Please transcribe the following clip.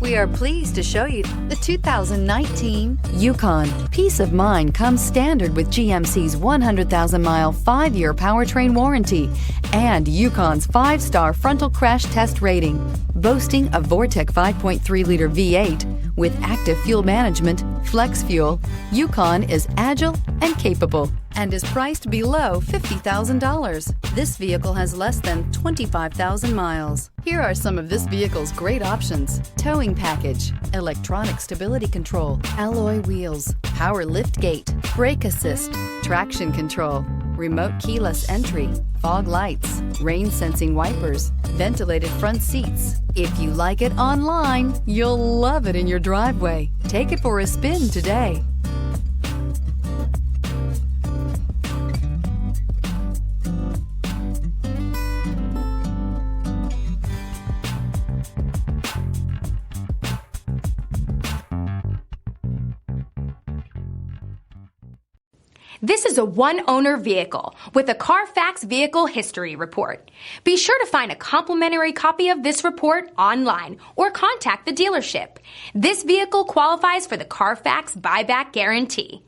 We are pleased to show you the 2019 Yukon. Peace of mind comes standard with GMC's 100,000-mile, 5-year powertrain warranty and Yukon's 5-star frontal crash test rating. Boasting a Vortec 5.3-liter V8 with active fuel management, flex fuel, Yukon is agile and capable and is priced below $50,000. This vehicle has less than 25,000 miles. Here are some of this vehicle's great options: towing package, electronic stability control, alloy wheels, power lift gate, brake assist, traction control, remote keyless entry, fog lights, rain sensing wipers, ventilated front seats. If you like it online, you'll love it in your driveway. Take it for a spin today. This is a one-owner vehicle with a CARFAX Vehicle History Report. Be sure to find a complimentary copy of this report online or contact the dealership. This vehicle qualifies for the CARFAX Buyback Guarantee.